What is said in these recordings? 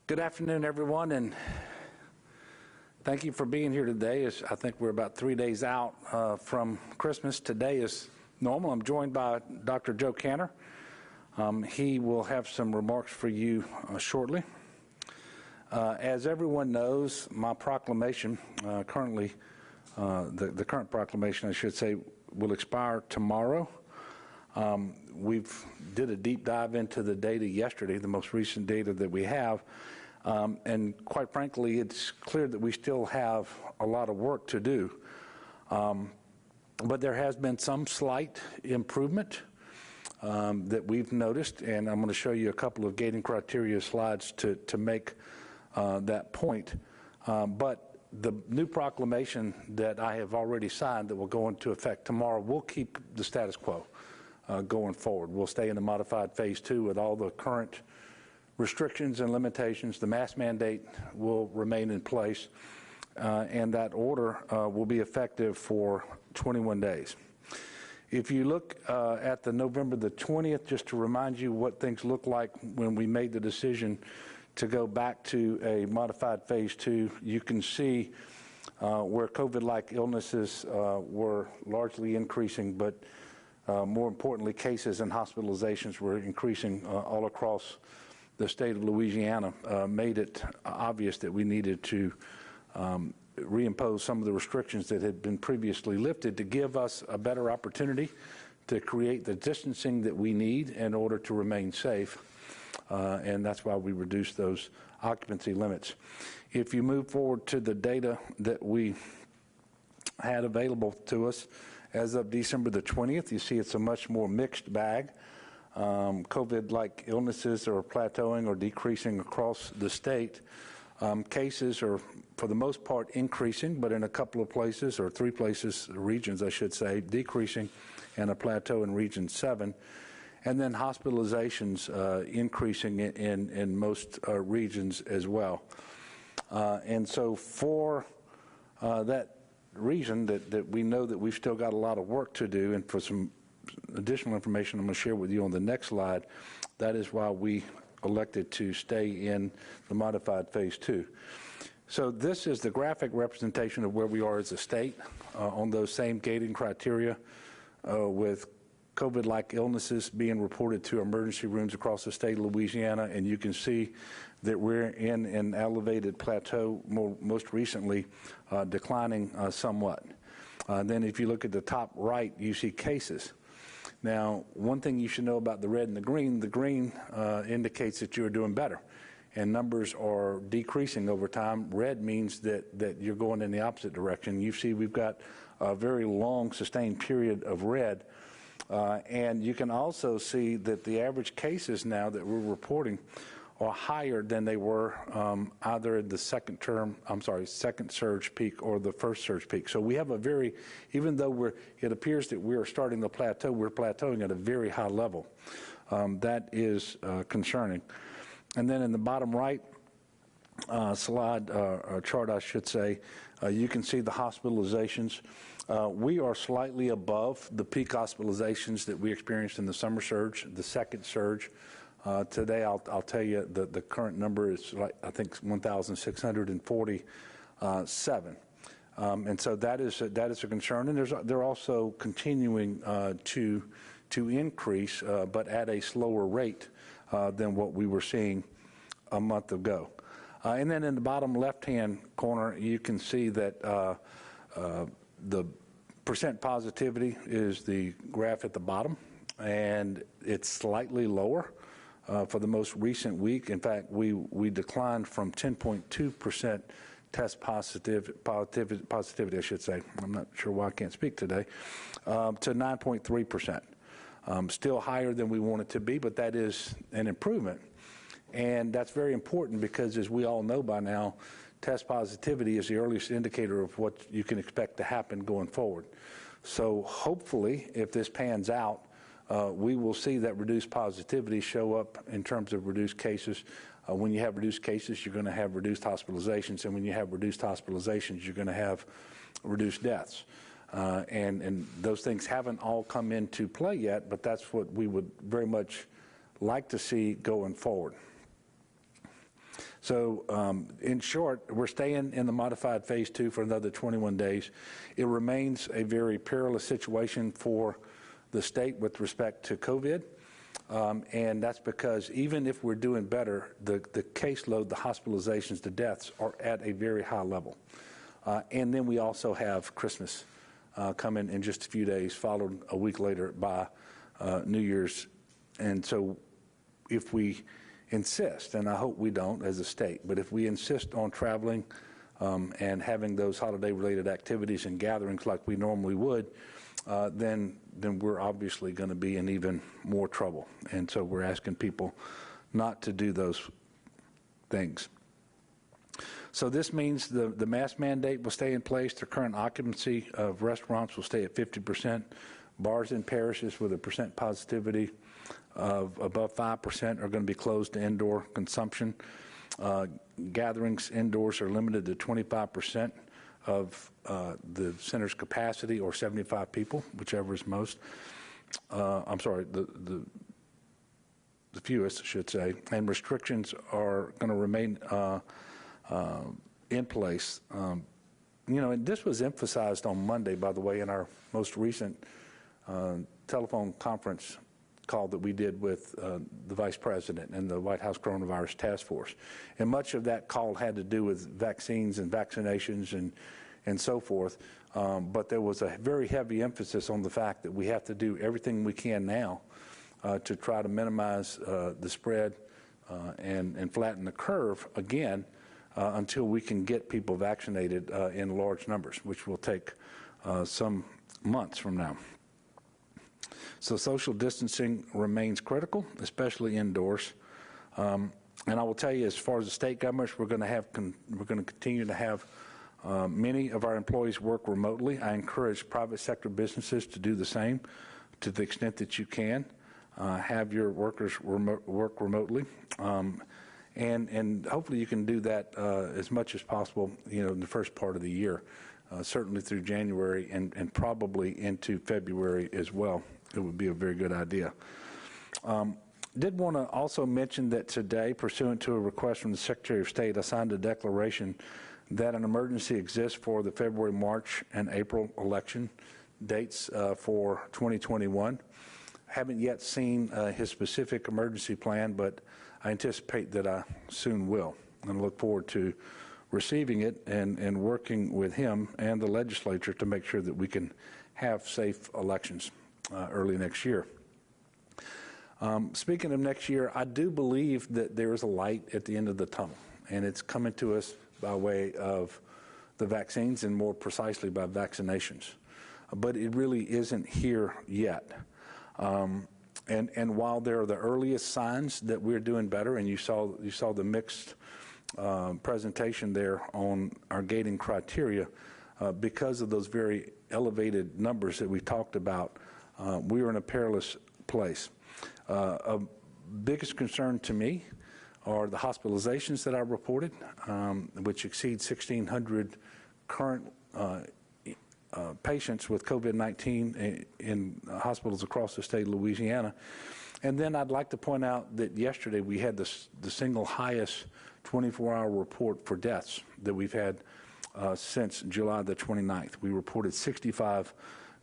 Good afternoon, everyone, and thank you for being here today. I think we're about 3 days out from Christmas. Today is normal. I'm joined by Dr. Joe Cantor. He will have some remarks for you shortly. As everyone knows, my proclamation currently, the current proclamation, I should say, will expire tomorrow. We've did a deep dive into the data yesterday, the most recent data that we have, and quite frankly, it's clear that we still have a lot of work to do. But there has been some slight improvement that we've noticed, and I'm going to show you a couple of gating criteria slides to make that point. But the new proclamation that I have already signed that will go into effect tomorrow will keep the status quo going forward. We'll stay in the modified phase 2 with all the current restrictions and limitations. The mask mandate will remain in place, and that order will be effective for 21 days. If you look at the November the 20th, just to remind you what things look like when we made the decision to go back to a modified phase 2, you can see where COVID-like illnesses were largely increasing, but more importantly, cases and hospitalizations were increasing all across the state of Louisiana, made it obvious that we needed to reimpose some of the restrictions that had been previously lifted to give us a better opportunity to create the distancing that we need in order to remain safe. And that's why we reduced those occupancy limits. If you move forward to the data that we had available to us as of December the 20th, you see it's a much more mixed bag. COVID-like illnesses are plateauing or decreasing across the state. Cases are, for the most part, increasing, but in a couple of places, or 3 places, regions, I should say, decreasing, and a plateau in Region 7. And then hospitalizations increasing in most regions as well. And so for that reason that we know that we've still got a lot of work to do, and for some additional information I'm going to share with you on the next slide, that is why we elected to stay in the modified phase 2. So this is the graphic representation of where we are as a state on those same gating criteria with COVID-like illnesses being reported to emergency rooms across the state of Louisiana, and you can see that we're in an elevated plateau, most recently declining somewhat. Then if you look at the top right, you see cases. Now, one thing you should know about the red and the green indicates that you're doing better, and numbers are decreasing over time. Red means that you're going in the opposite direction. You see we've got a very long sustained period of red, and you can also see that the average cases now that we're reporting are higher than they were either in the second surge peak or the first surge peak. So we have a very, even though it appears that we're starting the plateau, we're plateauing at a very high level. That is concerning. And then in the bottom right slide, chart I should say, you can see the hospitalizations. We are slightly above the peak hospitalizations that we experienced in the summer surge, the second surge. Today, I'll tell you the current number is, I think, 1,647. And so that is a concern. And they're also continuing to increase, but at a slower rate than what we were seeing a month ago. And then in the bottom left-hand corner, you can see that the percent positivity is the graph at the bottom, and it's slightly lower for the most recent week. In fact, we declined from 10.2% test positivity, I should say. I'm not sure why I can't speak today, to 9.3%. Still higher than we want it to be, but that is an improvement. And that's very important because, as we all know by now, test positivity is the earliest indicator of what you can expect to happen going forward. So hopefully, if this pans out, we will see that reduced positivity show up in terms of reduced cases. When you have reduced cases, you're going to have reduced hospitalizations, and when you have reduced hospitalizations, you're going to have reduced deaths. And those things haven't all come into play yet, but that's what we would very much like to see going forward. So in short, we're staying in the modified phase 2 for another 21 days. It remains a very perilous situation for the state with respect to COVID. And that's because even if we're doing better, the caseload, the hospitalizations, the deaths are at a very high level. And then we also have Christmas coming in just a few days, followed a week later by New Year's. And so if we insist, and I hope we don't as a state, but if we insist on traveling and having those holiday-related activities and gatherings like we normally would, then we're obviously going to be in even more trouble. And so we're asking people not to do those things. So this means the mask mandate will stay in place. The current occupancy of restaurants will stay at 50%. Bars and parishes with a percent positivity of above 5% are going to be closed to indoor consumption. Gatherings indoors are limited to 25% of the center's capacity, or 75 people, whichever is most. I'm sorry, the fewest, I should say. And restrictions are going to remain in place. You know, and this was emphasized on Monday, by the way, in our most recent telephone conference call that we did with the Vice President and the White House Coronavirus Task Force. And much of that call had to do with vaccines and vaccinations and so forth. But there was a very heavy emphasis on the fact that we have to do everything we can now to try to minimize the spread and flatten the curve again until we can get people vaccinated in large numbers, which will take some months from now. So social distancing remains critical, especially indoors. And I will tell you, as far as the state governments, we're going to continue to have many of our employees work remotely. I encourage private sector businesses to do the same to the extent that you can. Have your workers work remotely. And hopefully you can do that as much as possible, you know, in the first part of the year, certainly through January and probably into February as well. It would be a very good idea. Did want to also mention that today, pursuant to a request from the Secretary of State, I signed a declaration that an emergency exists for the February, March, and April election dates for 2021. Haven't yet seen his specific emergency plan, but I anticipate that I soon will, and look forward to receiving it and working with him and the legislature to make sure that we can have safe elections early next year. Speaking of next year, I do believe that there is a light at the end of the tunnel, and it's coming to us by way of the vaccines and more precisely by vaccinations. But it really isn't here yet. And while there are the earliest signs that we're doing better, and you saw the mixed presentation there on our gating criteria, because of those very elevated numbers that we talked about, we are in a perilous place. Biggest concern to me are the hospitalizations that I reported, which exceed 1,600 current patients with COVID-19 in hospitals across the state of Louisiana. And then I'd like to point out that yesterday we had the single highest 24-hour report for deaths that we've had since July the 29th. We reported 65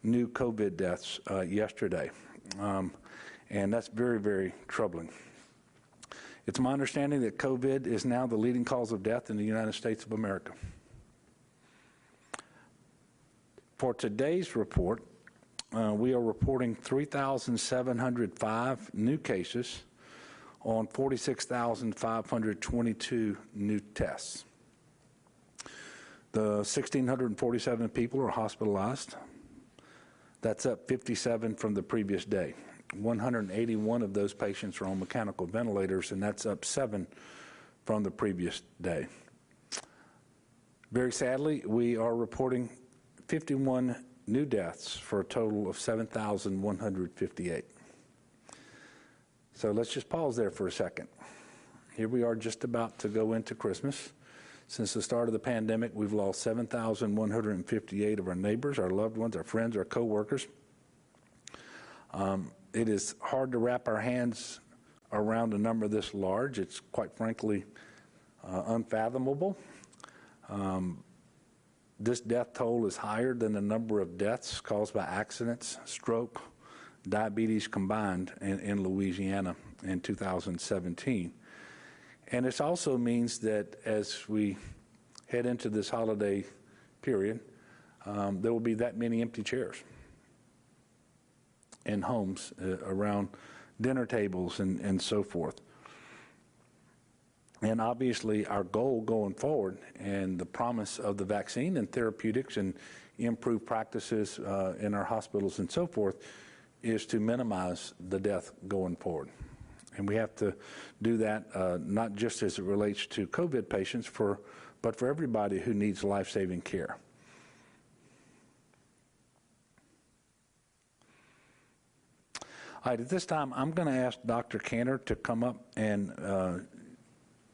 new COVID deaths yesterday, and that's very, very troubling. It's my understanding that COVID is now the leading cause of death in the United States of America. For today's report, we are reporting 3,705 new cases on 46,522 new tests. The 1,647 people are hospitalized. That's up 57 from the previous day. 181 of those patients are on mechanical ventilators, and that's up 7 from the previous day. Very sadly, we are reporting 51 new deaths for a total of 7,158. So let's just pause there for a second. Here we are just about to go into Christmas. Since the start of the pandemic, we've lost 7,158 of our neighbors, our loved ones, our friends, our coworkers. It is hard to wrap our hands around a number this large. It's quite frankly unfathomable. This death toll is higher than the number of deaths caused by accidents, stroke, diabetes combined in Louisiana in 2017. And it also means that as we head into this holiday period, there will be that many empty chairs in homes, around dinner tables and so forth. And obviously our goal going forward and the promise of the vaccine and therapeutics and improved practices in our hospitals and so forth is to minimize the death going forward. And we have to do that not just as it relates to COVID patients, but for everybody who needs life-saving care. All right, at this time, I'm going to ask Dr. Cantor to come up and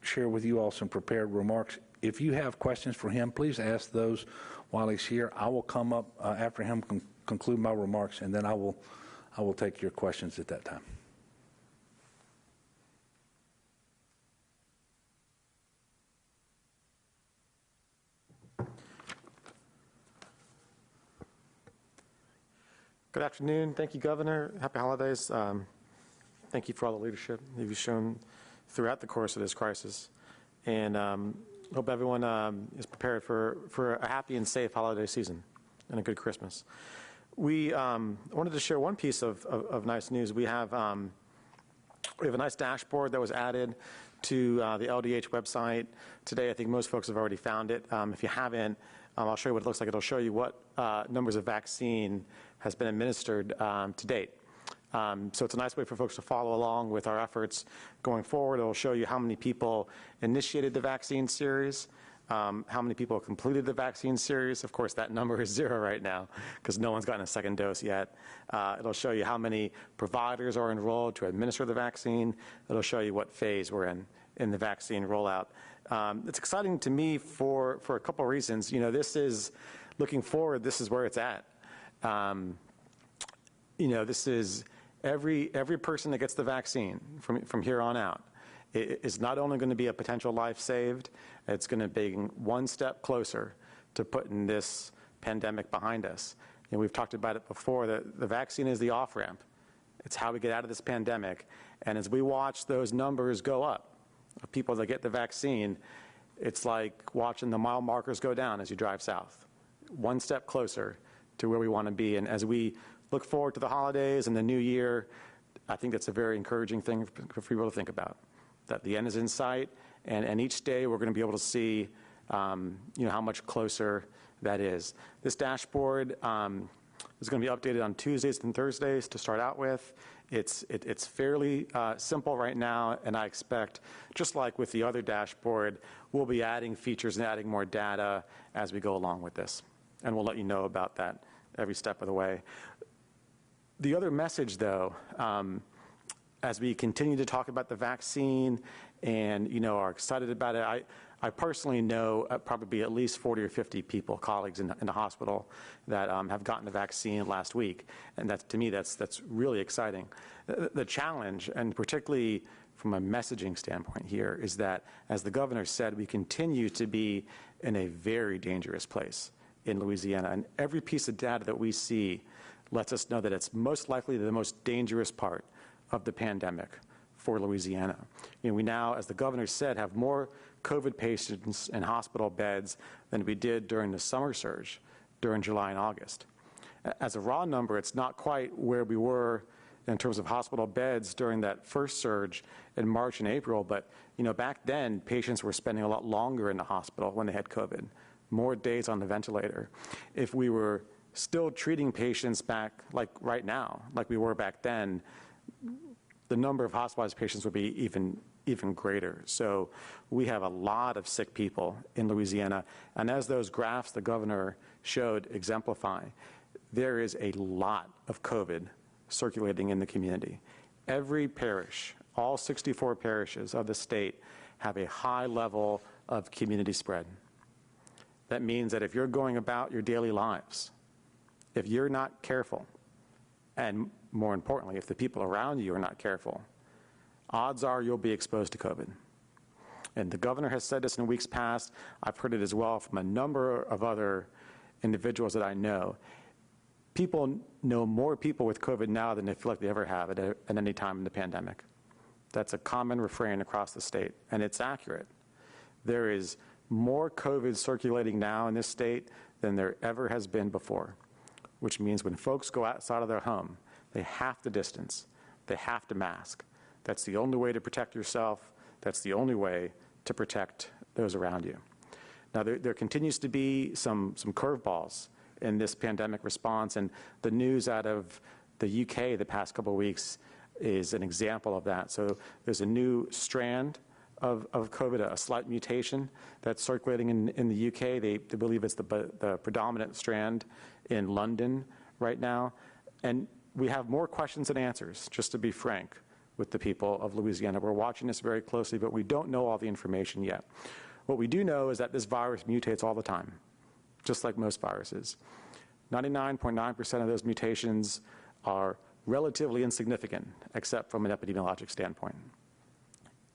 share with you all some prepared remarks. If you have questions for him, please ask those while he's here. I will come up after him conclude my remarks, and then I will take your questions at that time. Good afternoon. Thank you, Governor. Happy holidays. Thank you for all the leadership that you've shown throughout the course of this crisis. And hope everyone is prepared for a happy and safe holiday season and a good Christmas. We wanted to share one piece of nice news. We have a nice dashboard that was added to the LDH website today. I think most folks have already found it. If you haven't, I'll show you what it looks like. It'll show you what numbers of vaccine has been administered to date. So it's a nice way for folks to follow along with our efforts going forward. It will show you how many people initiated the vaccine series, how many people completed the vaccine series. Of course, that number is 0 right now because no one's gotten a second dose yet. It'll show you how many providers are enrolled to administer the vaccine. It'll show you what phase we're in the vaccine rollout. It's exciting to me for a couple of reasons. You know, this is, looking forward, this is where it's at. You know, this is every person that gets the vaccine from here on out is not only going to be a potential life saved, it's going to be one step closer to putting this pandemic behind us. And we've talked about it before, that the vaccine is the off-ramp. It's how we get out of this pandemic. And as we watch those numbers go up of people that get the vaccine, it's like watching the mile markers go down as you drive south. One step closer to where we want to be. And as we look forward to the holidays and the new year, I think that's a very encouraging thing for people to think about, that the end is in sight, and each day we're going to be able to see you know, how much closer that is. This dashboard is going to be updated on Tuesdays and Thursdays to start out with. It's fairly simple right now, and I expect, just like with the other dashboard, we'll be adding features and adding more data as we go along with this. And we'll let you know about that every step of the way. The other message, though, as we continue to talk about the vaccine and, you know, are excited about it, I personally know probably at least 40 or 50 people, colleagues in the hospital that have gotten the vaccine last week. And to me, that's really exciting. The challenge, and particularly from a messaging standpoint here, is that, as the governor said, we continue to be in a very dangerous place in Louisiana. And every piece of data that we see lets us know that it's most likely the most dangerous part of the pandemic for Louisiana. You know, we now, as the governor said, have more COVID patients in hospital beds than we did during the summer surge during July and August. As a raw number, it's not quite where we were in terms of hospital beds during that first surge in March and April, but, you know, back then patients were spending a lot longer in the hospital when they had COVID, more days on the ventilator. If we were still treating patients back, like right now, like we were back then, the number of hospitalized patients would be even greater. So we have a lot of sick people in Louisiana. And as those graphs the governor showed exemplify, there is a lot of COVID circulating in the community. Every parish, all 64 parishes of the state, have a high level of community spread. That means that if you're going about your daily lives, if you're not careful, and more importantly, if the people around you are not careful, odds are you'll be exposed to COVID. And the governor has said this in weeks past. I've heard it as well from a number of other individuals that I know. People know more people with COVID now than they feel like they ever have at any time in the pandemic. That's a common refrain across the state, and it's accurate. There is more COVID circulating now in this state than there ever has been before, which means when folks go outside of their home, they have to distance, they have to mask. That's the only way to protect yourself. That's the only way to protect those around you. Now, there continues to be some curveballs in this pandemic response, and the news out of the UK the past couple of weeks is an example of that. So there's a new strand of COVID, a slight mutation that's circulating in the UK. They believe it's the predominant strand in London right now. And we have more questions than answers, just to be frank with the people of Louisiana. We're watching this very closely, but we don't know all the information yet. What we do know is that this virus mutates all the time, just like most viruses. 99.9% of those mutations are relatively insignificant, except from an epidemiologic standpoint.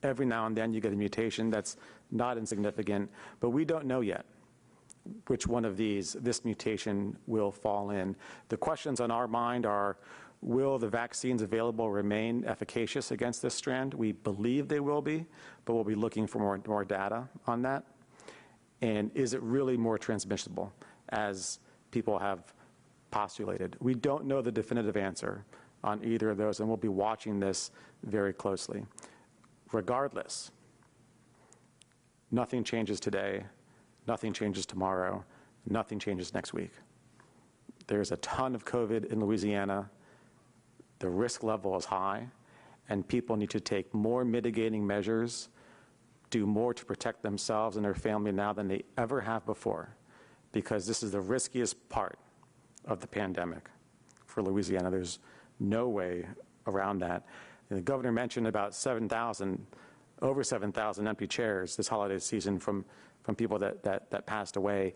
Every now and then you get a mutation that's not insignificant, but we don't know yet which one of this mutation will fall in. The questions on our mind are, will the vaccines available remain efficacious against this strand? We believe they will be, but we'll be looking for more data on that. And is it really more transmissible, as people have postulated? We don't know the definitive answer on either of those, and we'll be watching this very closely. Regardless, nothing changes today, nothing changes tomorrow, nothing changes next week. There's a ton of COVID in Louisiana. The risk level is high, and people need to take more mitigating measures, do more to protect themselves and their family now than they ever have before, because this is the riskiest part of the pandemic for Louisiana. There's no way around that. And the governor mentioned about over 7,000 empty chairs this holiday season from people that passed away.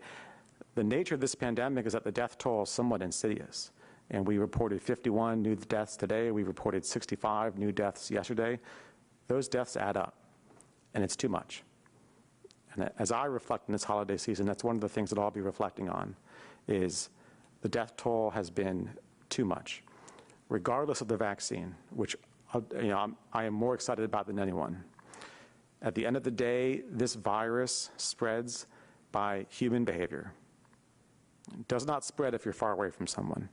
The nature of this pandemic is that the death toll is somewhat insidious. And we reported 51 new deaths today. We reported 65 new deaths yesterday. Those deaths add up, and it's too much. And as I reflect on this holiday season, that's one of the things that I'll be reflecting on, is the death toll has been too much. Regardless of the vaccine, which I am more excited about than anyone. At the end of the day, this virus spreads by human behavior. It does not spread if you're far away from someone.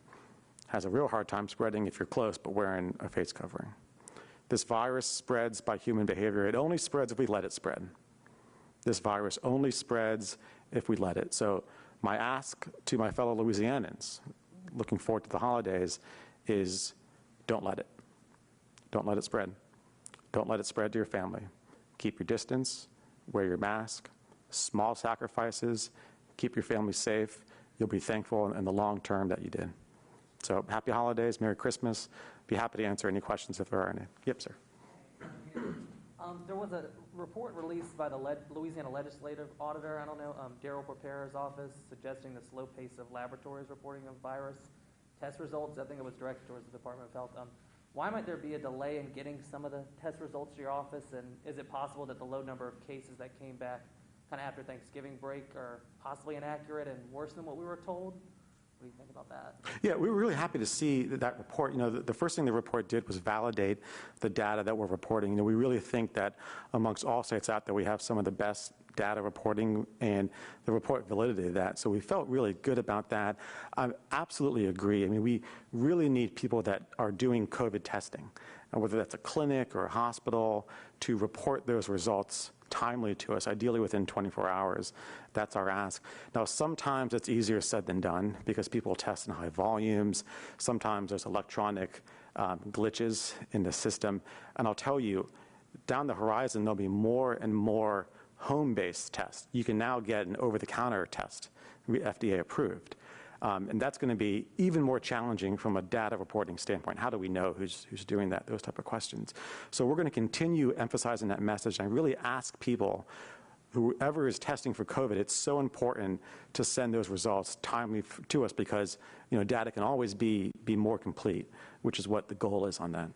It has a real hard time spreading if you're close but wearing a face covering. This virus spreads by human behavior. It only spreads if we let it spread. This virus only spreads if we let it. So my ask to my fellow Louisianans, looking forward to the holidays, is don't let it. Don't let it spread. Don't let it spread to your family. Keep your distance, wear your mask, small sacrifices, keep your family safe. You'll be thankful in the long term that you did. So happy holidays, Merry Christmas. Be happy to answer any questions if there are any. Yep, sir. There was a report released by the Louisiana Legislative Auditor, I don't know, Darryl Preparer's office, suggesting the slow pace of laboratories reporting of virus test results. I think it was directed towards the Department of Health. Why might there be a delay in getting some of the test results to your office? And is it possible that the low number of cases that came back kind of after Thanksgiving break are possibly inaccurate and worse than what we were told? What do you think about that? Yeah, we were really happy to see that report. The first thing the report did was validate the data that we're reporting. We really think that amongst all states out there, we have some of the best data reporting and the report validity of that. So we felt really good about that. I absolutely agree. I mean, we really need people that are doing COVID testing, and whether that's a clinic or a hospital, to report those results timely to us, ideally within 24 hours. That's our ask. Now, sometimes it's easier said than done because people test in high volumes. Sometimes there's electronic glitches in the system. And I'll tell you, down the horizon, there'll be more and more home-based tests. You can now get an over-the-counter test, FDA approved. And that's going to be even more challenging from a data reporting standpoint. How do we know who's doing that? Those type of questions. So we're going to continue emphasizing that message. And I really ask people, whoever is testing for COVID, it's so important to send those results timely to us because data can always be more complete, which is what the goal is on that.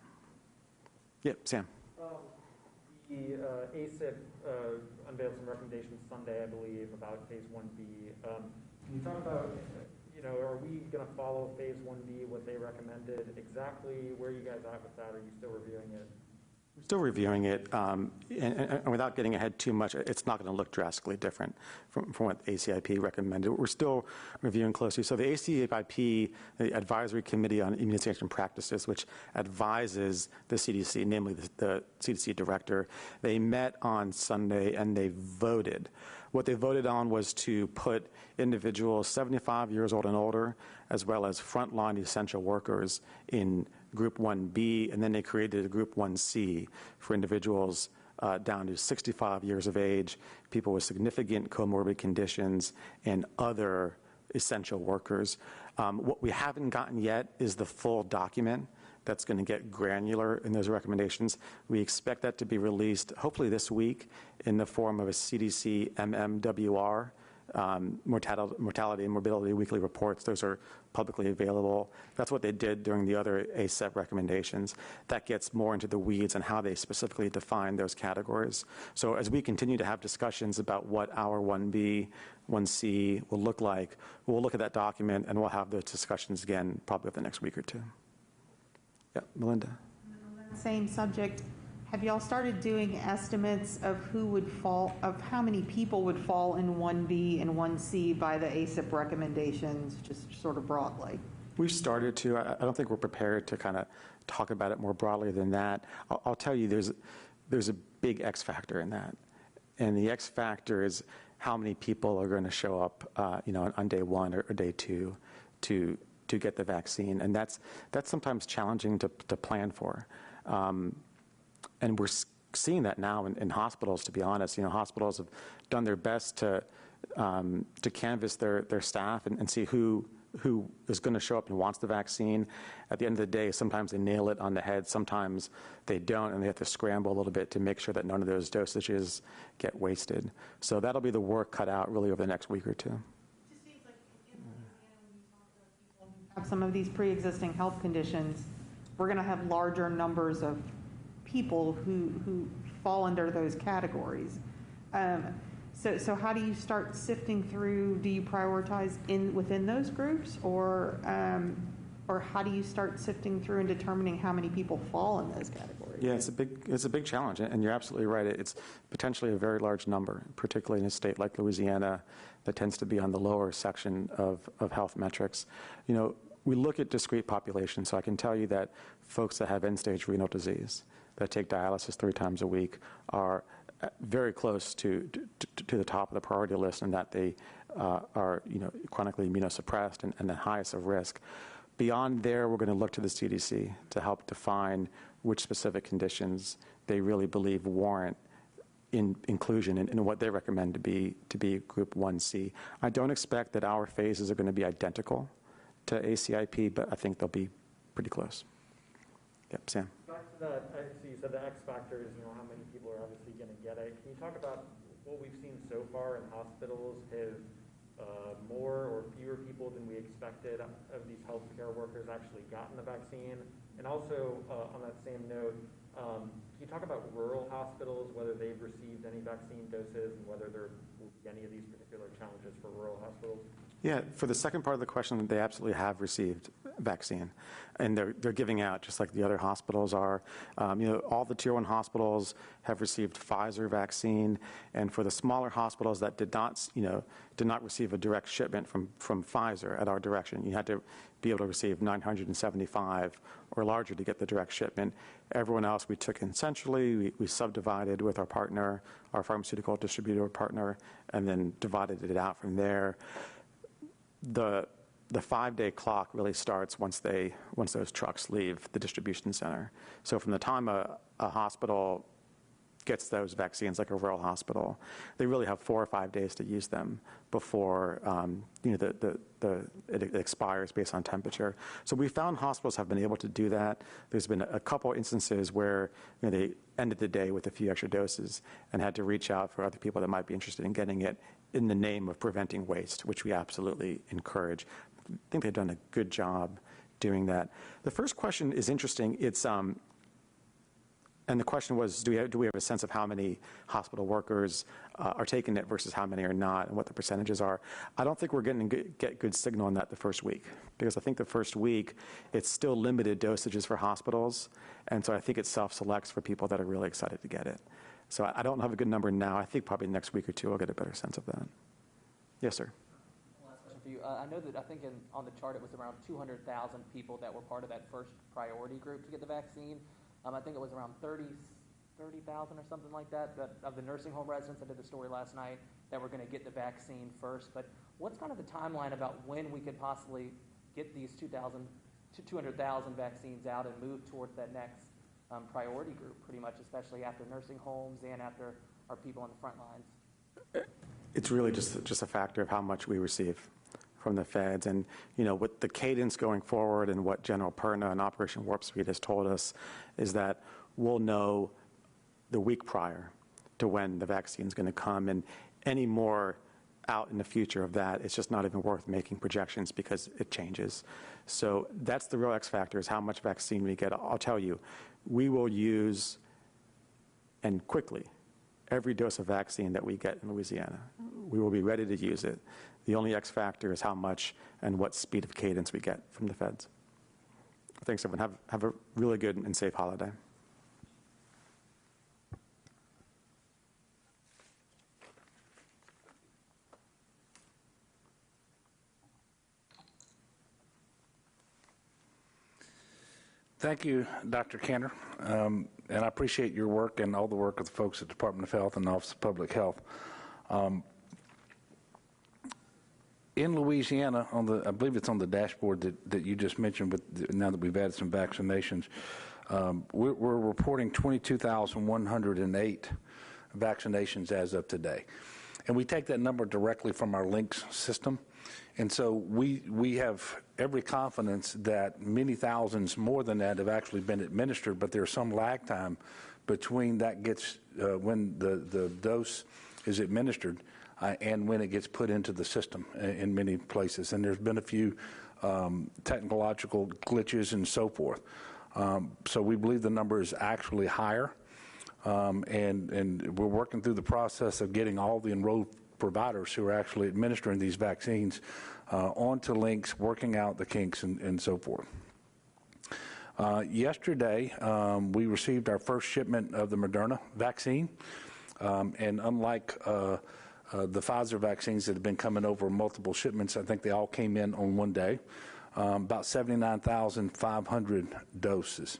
Yep, Sam. The ACIP unveiled some recommendations Sunday, I believe, about phase 1B. Can you talk about, are we going to follow phase 1B, what they recommended, exactly where you guys are with that? Are you still reviewing it? We're still reviewing it, and without getting ahead too much, it's not going to look drastically different from what ACIP recommended. We're still reviewing closely. So the ACIP, the Advisory Committee on Immunization Practices, which advises the CDC, namely the CDC director, they met on Sunday and they voted. What they voted on was to put individuals 75 years old and older, as well as frontline essential workers, in Group 1B, and then they created a Group 1C for individuals down to 65 years of age, people with significant comorbid conditions, and other essential workers. What we haven't gotten yet is the full document that's going to get granular in those recommendations. We expect that to be released hopefully this week in the form of a CDC MMWR, mortality and morbidity weekly reports. Those are publicly available. That's what they did during the other ACEP recommendations. That gets more into the weeds on how they specifically define those categories. So as we continue to have discussions about what our 1B, 1C will look like, we'll look at that document and we'll have those discussions again probably over the next week or two. Yeah, Melinda. On that same subject, have y'all started doing estimates of who would fall, of how many people would fall in 1B and 1C by the ACIP recommendations, just sort of broadly? We've started to. I don't think we're prepared to kind of talk about it more broadly than that. I'll tell you, there's a big X factor in that. And the X factor is how many people are going to show up on day one or day two to get the vaccine. And that's sometimes challenging to plan for. And we're seeing that now in hospitals, to be honest. Hospitals have done their best to canvass their staff and see who is going to show up and wants the vaccine. At the end of the day, sometimes they nail it on the head, sometimes they don't, and they have to scramble a little bit to make sure that none of those dosages get wasted. So that'll be the work cut out really over the next week or two. It just seems like in Louisiana, when you talk about people who have some of these pre-existing health conditions, we're going to have larger numbers of people who fall under those categories. So how do you start sifting through? Do you prioritize within those groups, or how do you start sifting through and determining how many people fall in those categories? Yeah, it's a big challenge, and you're absolutely right. It's potentially a very large number, particularly in a state like Louisiana that tends to be on the lower section of health metrics. We look at discrete populations, so I can tell you that folks that have end-stage renal disease, that take dialysis 3 times a week, are very close to the top of the priority list, and that they are chronically immunosuppressed and the highest of risk. Beyond there, we're going to look to the CDC to help define which specific conditions they really believe warrant inclusion in what they recommend to be Group 1C. I don't expect that our phases are going to be identical to ACIP, but I think they'll be pretty close. Yep, Sam. Back to that, so you said the X factor is, how many people are obviously going to get it. Can you talk about what we've seen so far in hospitals? Have more or fewer people than we expected of these healthcare workers actually gotten the vaccine? And also, on that same note, can you talk about rural hospitals, whether they've received any vaccine doses and whether there will be any of these particular challenges for rural hospitals? Yeah, for the second part of the question, they absolutely have received vaccine, and they're giving out just like the other hospitals are. All the Tier 1 hospitals have received Pfizer vaccine, and for the smaller hospitals that did not receive a direct shipment from Pfizer at our direction, you had to be able to receive 975 or larger to get the direct shipment. Everyone else we took in centrally, we subdivided with our partner, our pharmaceutical distributor partner, and then divided it out from there. The 5-day clock really starts once those trucks leave the distribution center. So from the time a hospital gets those vaccines, like a rural hospital, they really have 4 or 5 days to use them before it expires based on temperature. So we found hospitals have been able to do that. There's been a couple instances where they ended the day with a few extra doses and had to reach out for other people that might be interested in getting it in the name of preventing waste, which we absolutely encourage. I think they've done a good job doing that. The first question is interesting. It's And the question was, do we have a sense of how many hospital workers are taking it versus how many are not, and what the percentages are? I don't think we're going to get good signal on that the first week, because I think the first week, it's still limited dosages for hospitals, and so I think it self-selects for people that are really excited to get it. So I don't have a good number now. I think probably next week or two I'll get a better sense of that. Yes, sir. Last question for you. I know that I think on the chart it was around 200,000 people that were part of that first priority group to get the vaccine. I think it was around 30,000 or something like that, of the nursing home residents. I did the story last night that were going to get the vaccine first. But what's kind of the timeline about when we could possibly get these 200,000 vaccines out and move towards that next priority group, pretty much, especially after nursing homes and after our people on the front lines? It's really just a factor of how much we receive from the feds. And, you know, with the cadence going forward and what General Perna and Operation Warp Speed has told us is that we'll know the week prior to when the vaccine is going to come, and any more out in the future of that, it's just not even worth making projections because it changes. So that's the real X factor, is how much vaccine we get. I'll tell you, we will use, and quickly, every dose of vaccine that we get in Louisiana. We will be ready to use it. The only X factor is how much and what speed of cadence we get from the feds. Thanks, everyone. Have a really good and safe holiday. Thank you, Dr. Kanter, and I appreciate your work and all the work of the folks at the Department of Health and the Office of Public Health. In Louisiana, I believe it's on the dashboard that you just mentioned, but now that we've added some vaccinations, we're reporting 22,108 vaccinations as of today. And we take that number directly from our links system. And so we have every confidence that many thousands more than that have actually been administered, but there's some lag time between that gets, when the dose is administered and when it gets put into the system in many places. And there's been a few technological glitches and so forth. So we believe the number is actually higher. And we're working through the process of getting all the enrolled providers who are actually administering these vaccines onto links, working out the kinks and so forth. Yesterday, we received our first shipment of the Moderna vaccine, and unlike the Pfizer vaccines that have been coming over multiple shipments, I think they all came in on one day, about 79,500 doses.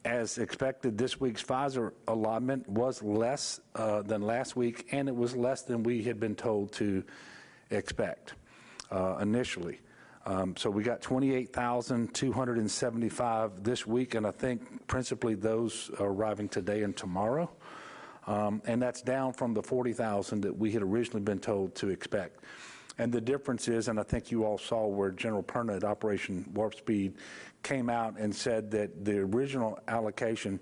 As expected, this week's Pfizer allotment was less than last week, and it was less than we had been told to expect initially. So we got 28,275 this week, and I think principally those are arriving today and tomorrow. And that's down from the 40,000 that we had originally been told to expect. And the difference is, and I think you all saw where General Perna at Operation Warp Speed came out and said that the original allocation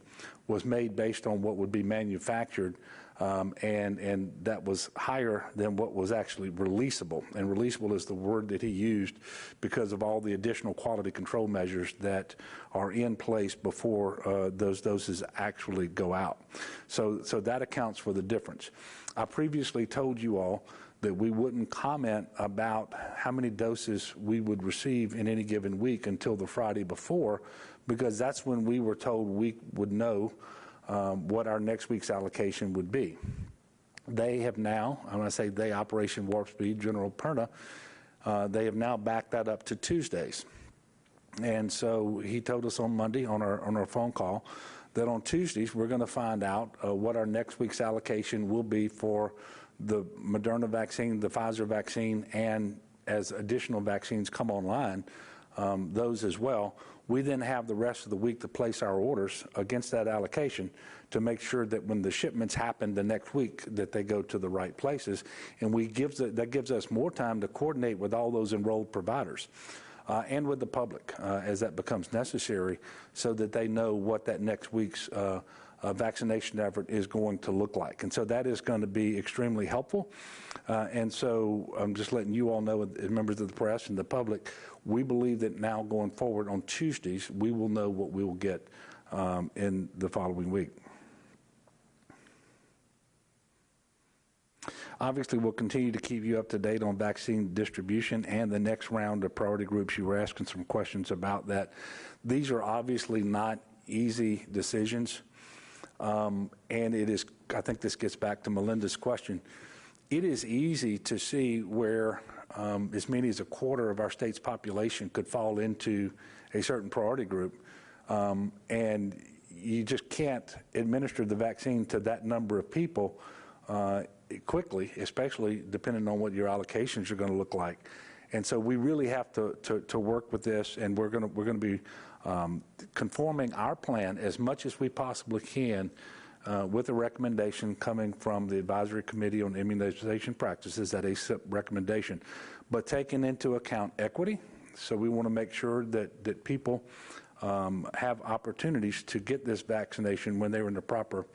was made based on what would be manufactured, and that was higher than what was actually releasable. And releasable is the word that he used because of all the additional quality control measures that are in place before those doses actually go out. So that accounts for the difference. I previously told you all that we wouldn't comment about how many doses we would receive in any given week until the Friday before, because that's when we were told we would know what our next week's allocation would be. They have now, and when I say they, Operation Warp Speed, General Perna, they have now backed that up to Tuesdays. And so he told us on Monday on our phone call that on Tuesdays we're going to find out what our next week's allocation will be for the Moderna vaccine, the Pfizer vaccine, and as additional vaccines come online, those as well. We then have the rest of the week to place our orders against that allocation to make sure that when the shipments happen the next week that they go to the right places. And that gives us more time to coordinate with all those enrolled providers and with the public as that becomes necessary, so that they know what that next week's vaccination effort is going to look like. And so that is going to be extremely helpful. And so I'm just letting you all know, as members of the press and the public, we believe that now going forward on Tuesdays, we will know what we will get in the following week. Obviously, we'll continue to keep you up to date on vaccine distribution and the next round of priority groups. You were asking some questions about that. These are obviously not easy decisions, and it is, I think this gets back to Melinda's question. It is easy to see where as many as a quarter of our state's population could fall into a certain priority group, and you just can't administer the vaccine to that number of people quickly, especially depending on what your allocations are going to look like. And so we really have to work with this, and we're going to be conforming our plan as much as we possibly can with a recommendation coming from the Advisory Committee on Immunization Practices, that ACIP recommendation, but taking into account equity. So we want to make sure that people have opportunities to get this vaccination when they're in the proper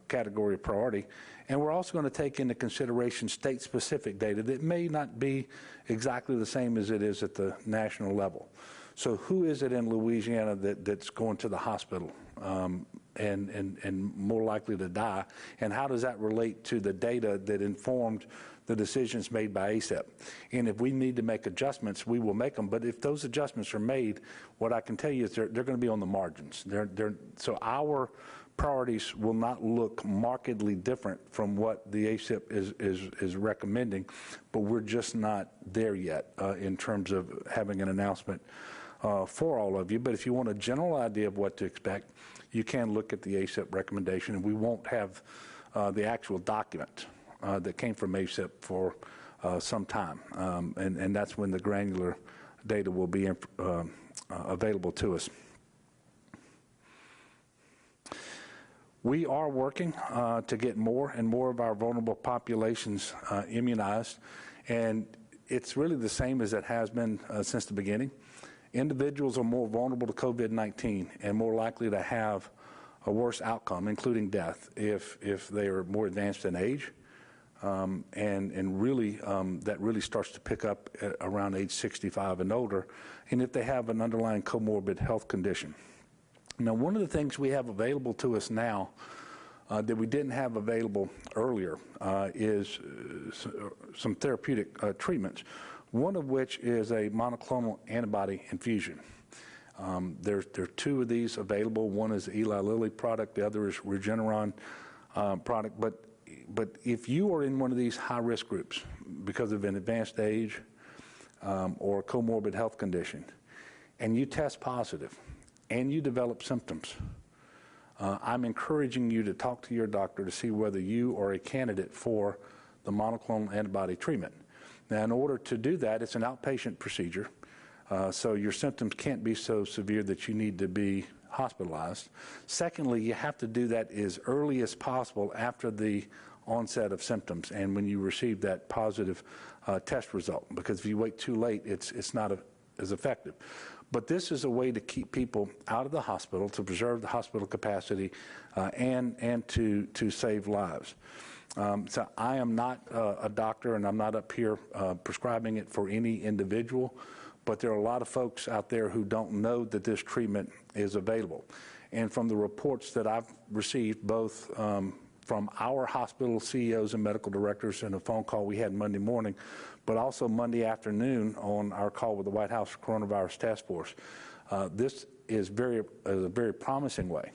category of priority. And we're also going to take into consideration state-specific data that may not be exactly the same as it is at the national level. So who is it in Louisiana that's going to the hospital and more likely to die? And how does that relate to the data that informed the decisions made by ACIP? And if we need to make adjustments, we will make them. But if those adjustments are made, what I can tell you is they're going to be on the margins. So our priorities will not look markedly different from what the ACIP is recommending, but we're just not there yet in terms of having an announcement for all of you. But if you want a general idea of what to expect, you can look at the ACIP recommendation, and we won't have the actual document that came from ACIP for some time, and that's when the granular data will be available to us. We are working to get more and more of our vulnerable populations immunized, and it's really the same as it has been since the beginning. Individuals are more vulnerable to COVID-19 and more likely to have a worse outcome, including death, if they are more advanced in age, and really that really starts to pick up at around age 65 and older, and if they have an underlying comorbid health condition. Now, one of the things we have available to us now that we didn't have available earlier is some therapeutic treatments, one of which is a monoclonal antibody infusion. There are two of these available. One is the Eli Lilly product, the other is Regeneron product. But if you are in one of these high-risk groups because of an advanced age or a comorbid health condition, and you test positive, and you develop symptoms, I'm encouraging you to talk to your doctor to see whether you are a candidate for the monoclonal antibody treatment. Now, in order to do that, it's an outpatient procedure, so your symptoms can't be so severe that you need to be hospitalized. Secondly, you have to do that as early as possible after the onset of symptoms and when you receive that positive test result, because if you wait too late, it's not as effective. But this is a way to keep people out of the hospital, to preserve the hospital capacity, and to save lives. So I am not a doctor, and I'm not up here prescribing it for any individual, but there are a lot of folks out there who don't know that this treatment is available. And from the reports that I've received, both from our hospital CEOs and medical directors in a phone call we had Monday morning, but also Monday afternoon on our call with the White House Coronavirus Task Force. This is a very promising way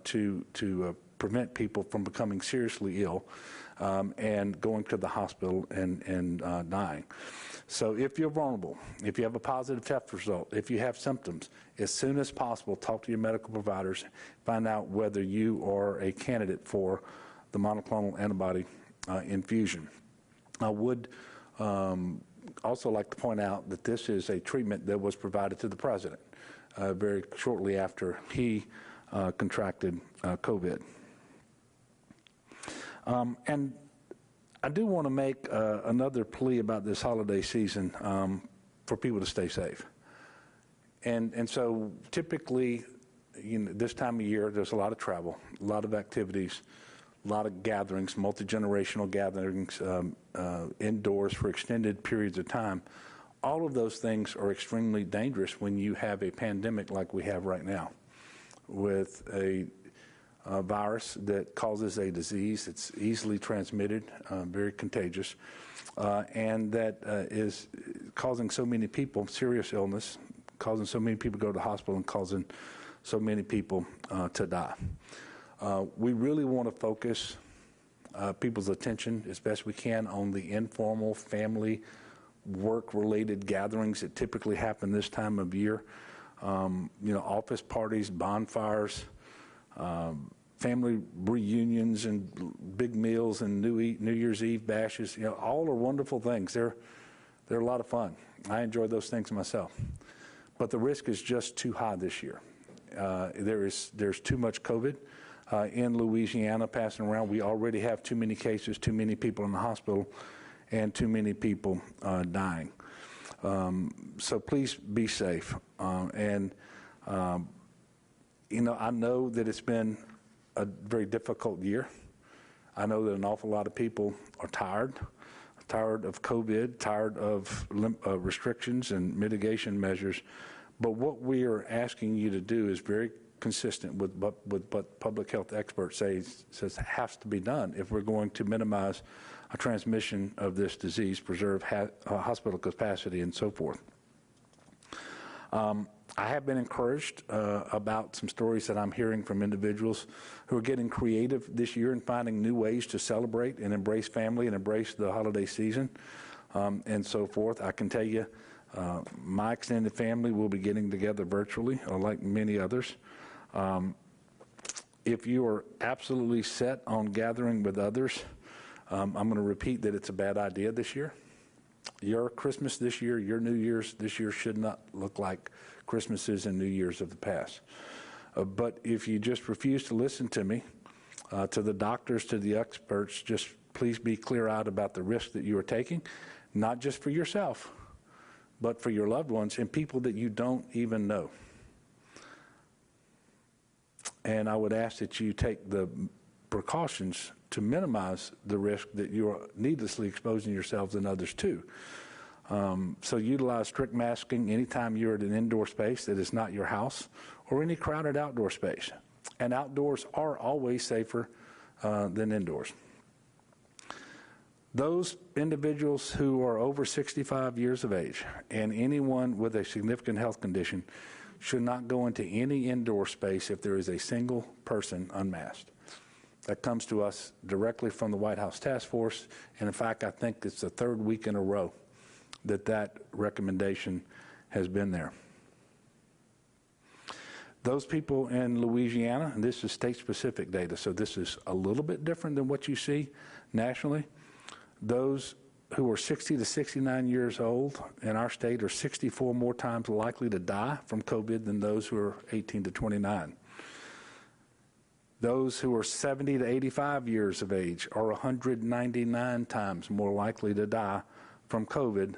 to prevent people from becoming seriously ill and going to the hospital and dying. So if you're vulnerable, if you have a positive test result, if you have symptoms, as soon as possible, talk to your medical providers, find out whether you are a candidate for the monoclonal antibody infusion. I would also like to point out that this is a treatment that was provided to the president very shortly after he contracted COVID. And I do want to make another plea about this holiday season for people to stay safe. And so typically, this time of year, there's a lot of travel, a lot of activities, a lot of gatherings, multi-generational gatherings, indoors for extended periods of time. All of those things are extremely dangerous when you have a pandemic like we have right now. with a virus that causes a disease. It's easily transmitted, very contagious, and that is causing so many people serious illness, causing so many people to go to the hospital, and causing so many people to die. We really want to focus people's attention as best we can on the informal family work-related gatherings that typically happen this time of year. Office parties, bonfires, family reunions and big meals and New Year's Eve bashes, all are wonderful things. They're a lot of fun. I enjoy those things myself. But the risk is just too high this year. There's too much COVID in Louisiana passing around. We already have too many cases, too many people in the hospital, and too many people dying. So please be safe. I know that it's been a very difficult year. I know that an awful lot of people are tired of COVID, tired of restrictions and mitigation measures. But what we are asking you to do is very consistent with what public health experts says has to be done if we're going to minimize a transmission of this disease, preserve hospital capacity, and so forth. I have been encouraged about some stories that I'm hearing from individuals who are getting creative this year and finding new ways to celebrate and embrace family and embrace the holiday season and so forth. I can tell you my extended family will be getting together virtually, like many others. If you are absolutely set on gathering with others, I'm going to repeat that it's a bad idea this year. Your Christmas this year, your New Year's this year should not look like Christmases and New Year's of the past. But if you just refuse to listen to me, to the doctors, to the experts, just please be clear-eyed about the risk that you are taking, not just for yourself, but for your loved ones and people that you don't even know. And I would ask that you take the precautions to minimize the risk that you are needlessly exposing yourselves and others to. So utilize strict masking anytime you're at an indoor space that is not your house or any crowded outdoor space. And outdoors are always safer than indoors. Those individuals who are over 65 years of age and anyone with a significant health condition should not go into any indoor space if there is a single person unmasked. That comes to us directly from the White House Task Force, and in fact, I think it's the third week in a row that recommendation has been there. Those people in Louisiana, and this is state-specific data, so this is a little bit different than what you see nationally. Those who are 60 to 69 years old in our state are 64 more times likely to die from COVID than those who are 18 to 29. Those who are 70 to 85 years of age are 199 times more likely to die from COVID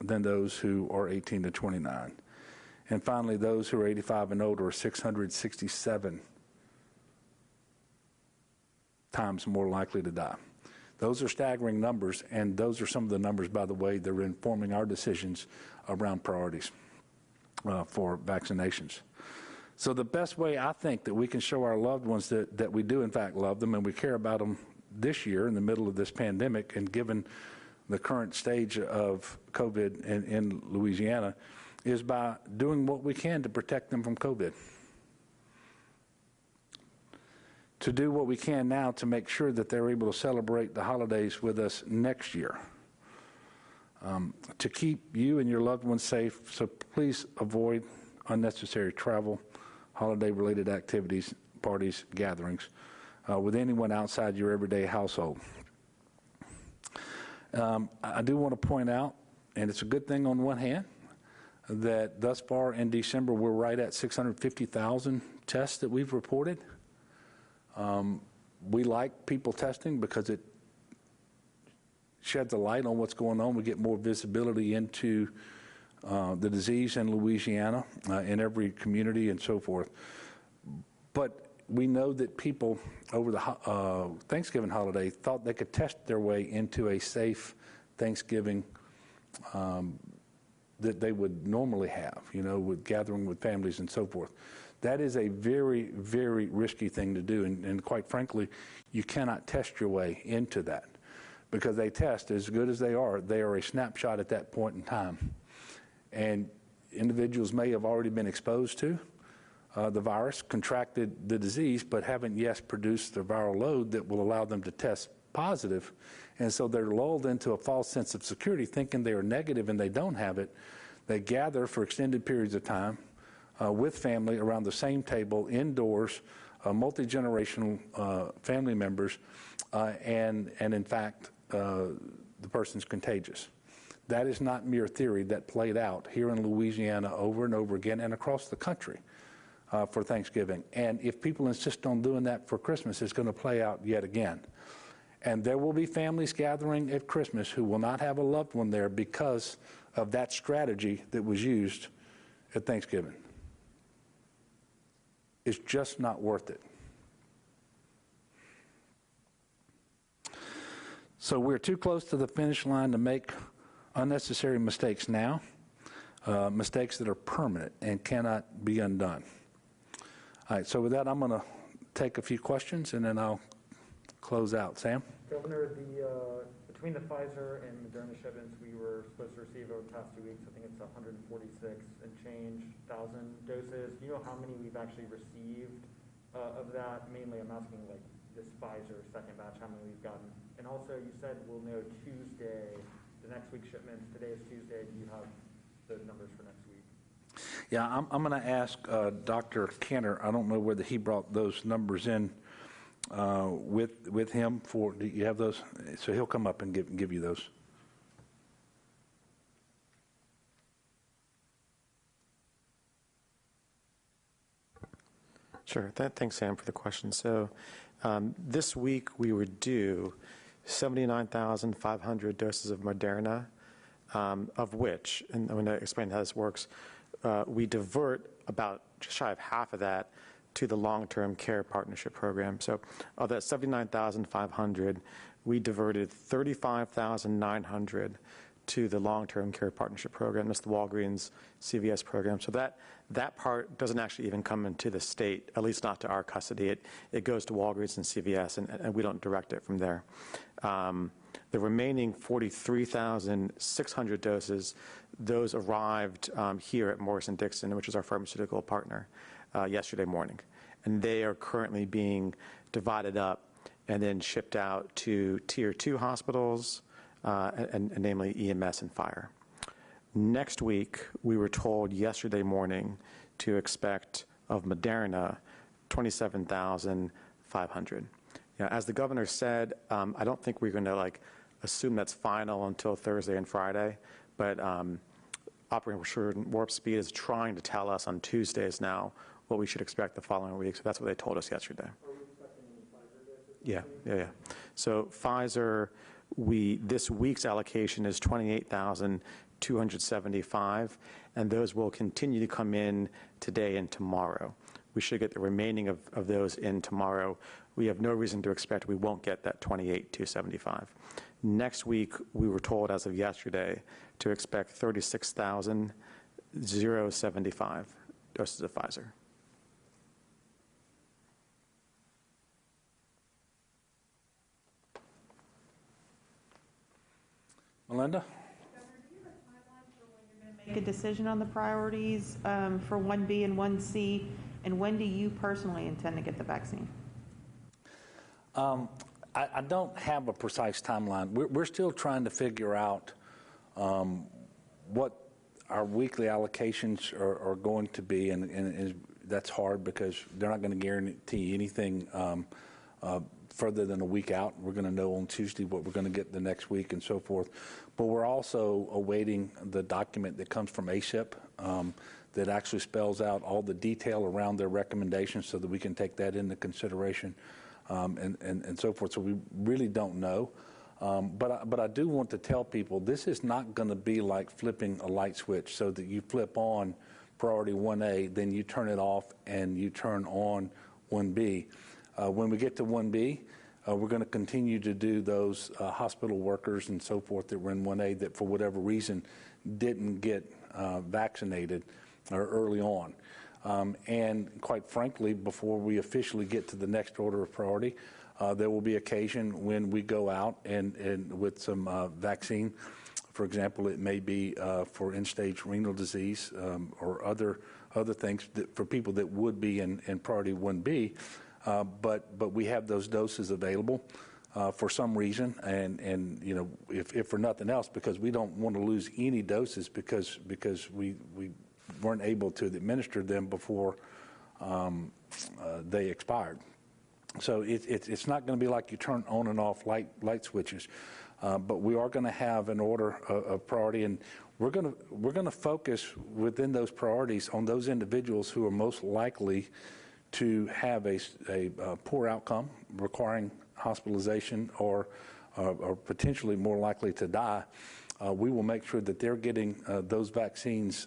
than those who are 18 to 29. And finally, those who are 85 and older are 667 times more likely to die. Those are staggering numbers, and those are some of the numbers, by the way, that are informing our decisions around priorities for vaccinations. So the best way I think that we can show our loved ones that we do in fact love them and we care about them this year in the middle of this pandemic and given the current stage of COVID in Louisiana is by doing what we can to protect them from COVID. To do what we can now to make sure that they're able to celebrate the holidays with us next year. To keep you and your loved ones safe, so please avoid unnecessary travel, holiday-related activities, parties, gatherings with anyone outside your everyday household. I do want to point out, and it's a good thing on one hand, that thus far in December, we're right at 650,000 tests that we've reported. We like people testing because it sheds a light on what's going on. We get more visibility into the disease in Louisiana, in every community and so forth. But we know that people over the Thanksgiving holiday thought they could test their way into a safe Thanksgiving that they would normally have, with gathering with families and so forth. That is a very, very risky thing to do, and quite frankly, you cannot test your way into that, because they test as good as they are a snapshot at that point in time. And individuals may have already been exposed to the virus, contracted the disease, but haven't yet produced the viral load that will allow them to test positive. And so they're lulled into a false sense of security, thinking they are negative and they don't have it. They gather for extended periods of time with family around the same table, indoors, multi-generational family members, and in fact, the person's contagious. That is not mere theory. That played out here in Louisiana over and over again and across the country for Thanksgiving. And if people insist on doing that for Christmas, it's going to play out yet again. And there will be families gathering at Christmas who will not have a loved one there because of that strategy that was used at Thanksgiving. It's just not worth it. So we're too close to the finish line to make unnecessary mistakes now, mistakes that are permanent and cannot be undone. All right, so with that, I'm going to take a few questions and then I'll close out. Sam? Governor, between the Pfizer and Moderna shipments we were supposed to receive over the past 2 weeks, I think it's 146 and change thousand doses. Do you know how many we've actually received of that? Mainly, I'm asking like this Pfizer second batch, how many we've gotten. And also, you said we'll know Tuesday, the next week's shipments. Today is Tuesday. Do you have those numbers for next week? Yeah, I'm going to ask Dr. Kenner. I don't know whether he brought those numbers in with him. Do you have those? So he'll come up and give you those. Sure. Thanks, Sam, for the question. So this week we were due 79,500 doses of Moderna, of which, and I'm going to explain how this works, we divert about just shy of half of that to the long-term care partnership program. So of that 79,500, we diverted 35,900 to the long-term care partnership program. That's the Walgreens CVS program. So that part doesn't actually even come into the state, at least not to our custody. It goes to Walgreens and CVS, and we don't direct it from there. The remaining 43,600 doses, those arrived here at Morrison-Dixon, which is our pharmaceutical partner, yesterday morning. And they are currently being divided up and then shipped out to Tier 2 hospitals, and namely EMS and fire. Next week, we were told yesterday morning to expect of Moderna 27,500. As the governor said, I don't think we're going to assume that's final until Thursday and Friday, but Operation Warp Speed is trying to tell us on Tuesdays now what we should expect the following week. So that's what they told us yesterday. Are we expecting any Pfizer doses? Yeah. So Pfizer, this week's allocation is 28,275, and those will continue to come in today and tomorrow. We should get the remaining of those in tomorrow. We have no reason to expect we won't get that 28,275. Next week, we were told as of yesterday to expect 36,075 doses of Pfizer. Melinda? Make a decision on the priorities for 1B and 1C, and when do you personally intend to get the vaccine? I don't have a precise timeline. We're still trying to figure out what our weekly allocations are going to be, and that's hard because they're not going to guarantee anything further than a week out. We're going to know on Tuesday what we're going to get the next week and so forth. But we're also awaiting the document that comes from ACIP that actually spells out all the detail around their recommendations so that we can take that into consideration and so forth. So we really don't know. But I do want to tell people this is not going to be like flipping a light switch so that you flip on priority 1A, then you turn it off and you turn on 1B. When we get to 1B, we're going to continue to do those hospital workers and so forth that were in 1A that for whatever reason didn't get vaccinated early on. And quite frankly, before we officially get to the next order of priority, there will be occasion when we go out and with some vaccine. For example, it may be for end-stage renal disease or other things for people that would be in priority 1B, but we have those doses available for some reason, and you know, if for nothing else, because we don't want to lose any doses because we weren't able to administer them before they expired. So it's not going to be like you turn on and off light switches, but we are going to have an order of priority, and we're going to focus within those priorities on those individuals who are most likely to have a poor outcome requiring hospitalization or potentially more likely to die. We will make sure that they're getting those vaccines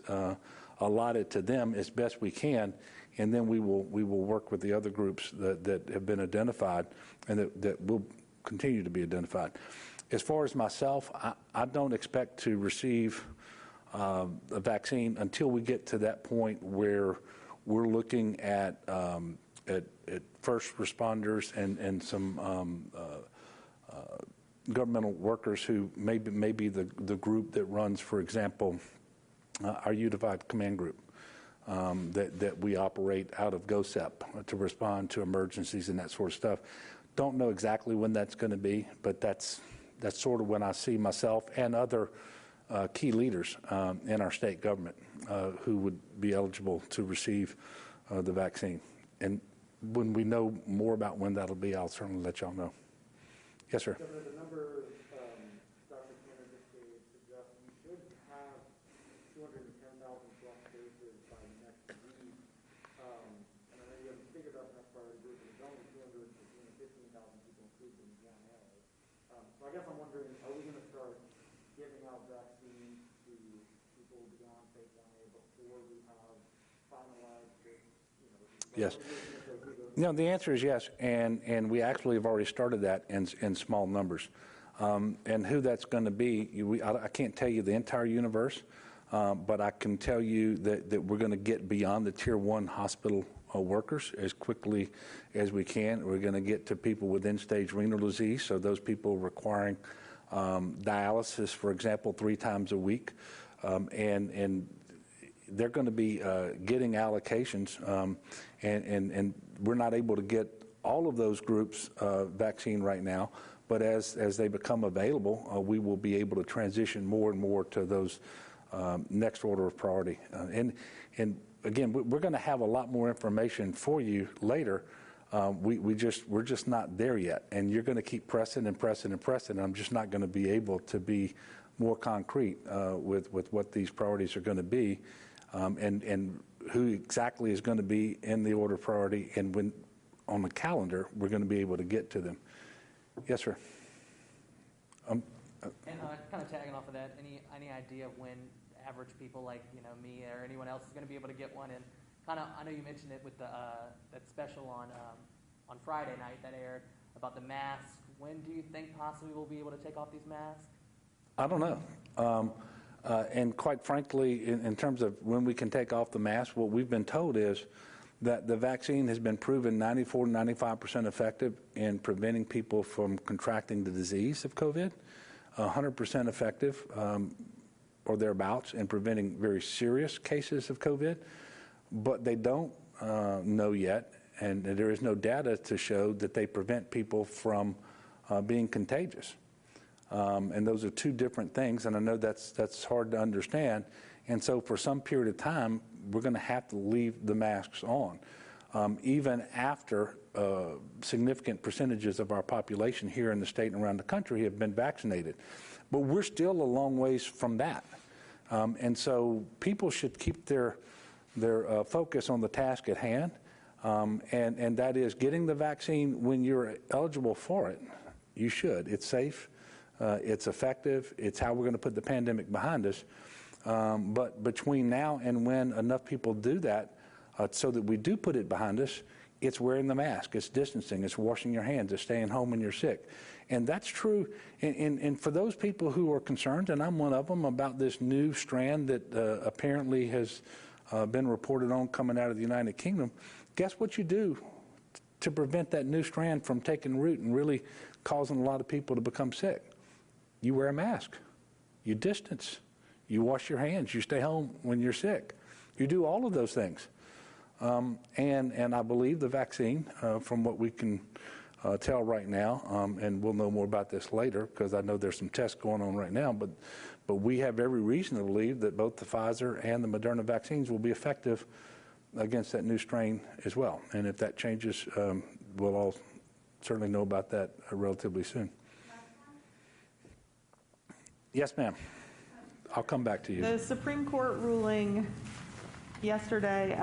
allotted to them as best we can, and then we will work with the other groups that have been identified and that will continue to be identified. As far as myself, I don't expect to receive a vaccine until we get to that point where we're looking at first responders and some governmental workers who may be the group that runs, for example, our Unified Command Group that we operate out of GOSEP to respond to emergencies and that sort of stuff. Don't know exactly when that's going to be, but that's sort of when I see myself and other key leaders in our state government who would be eligible to receive the vaccine. And when we know more about when that'll be, I'll certainly let y'all know. Yes, sir. Governor, the number Dr. Tanner just gave suggests we should have 210,000 plus cases by next week. And I know you haven't figured out the next priority group, but it's only 215,000 people included in 1A. So I guess I'm wondering, are we going to start giving out vaccines to people beyond phase 1A before we have finalized this, you know? Yes. No, the answer is yes, and we actually have already started that in small numbers. And who that's going to be, I can't tell you the entire universe, but I can tell you that we're going to get beyond the Tier 1 hospital workers as quickly as we can. We're going to get to people with end-stage renal disease, so those people requiring dialysis, for example, 3 times a week, and they're going to be getting allocations, and we're not able to get all of those groups vaccine right now, but as they become available, we will be able to transition more and more to those next order of priority. And again, we're going to have a lot more information for you later. We're just not there yet, and you're going to keep pressing and pressing and pressing. I'm just not going to be able to be more concrete with what these priorities are going to be, and who exactly is going to be in the order of priority, and when on the calendar we're going to be able to get to them. Yes, sir. And kind of tagging off of that, any idea of when average people like me or anyone else is going to be able to get one? And kind of, I know you mentioned it with the that special on Friday night that aired about the masks. When do you think possibly we'll be able to take off these masks? I don't know. And quite frankly, in terms of when we can take off the mask, what we've been told is that the vaccine has been proven 94 to 95% effective in preventing people from contracting the disease of COVID, 100% effective or thereabouts in preventing very serious cases of COVID, but they don't know yet, and there is no data to show that they prevent people from being contagious. And those are 2 different things, and I know that's hard to understand. And so for some period of time, we're going to have to leave the masks on, even after significant percentages of our population here in the state and around the country have been vaccinated. But we're still a long ways from that. And so people should keep their focus on the task at hand, and that is getting the vaccine when you're eligible for it. You should. It's safe. It's effective. It's how we're going to put the pandemic behind us. But between now and when enough people do that, so that we do put it behind us, it's wearing the mask, it's distancing, it's washing your hands, it's staying home when you're sick. And that's true. And for those people who are concerned, and I'm one of them, about this new strand that apparently has been reported on coming out of the United Kingdom, guess what you do to prevent that new strand from taking root and really causing a lot of people to become sick? You wear a mask, you distance, you wash your hands, you stay home when you're sick. You do all of those things. And I believe the vaccine, from what we can tell right now, and we'll know more about this later because I know there's some tests going on right now, but we have every reason to believe that both the Pfizer and the Moderna vaccines will be effective against that new strain as well. And if that changes, we'll all certainly know about that relatively soon. Yes, ma'am. I'll come back to you. The Supreme Court ruling yesterday,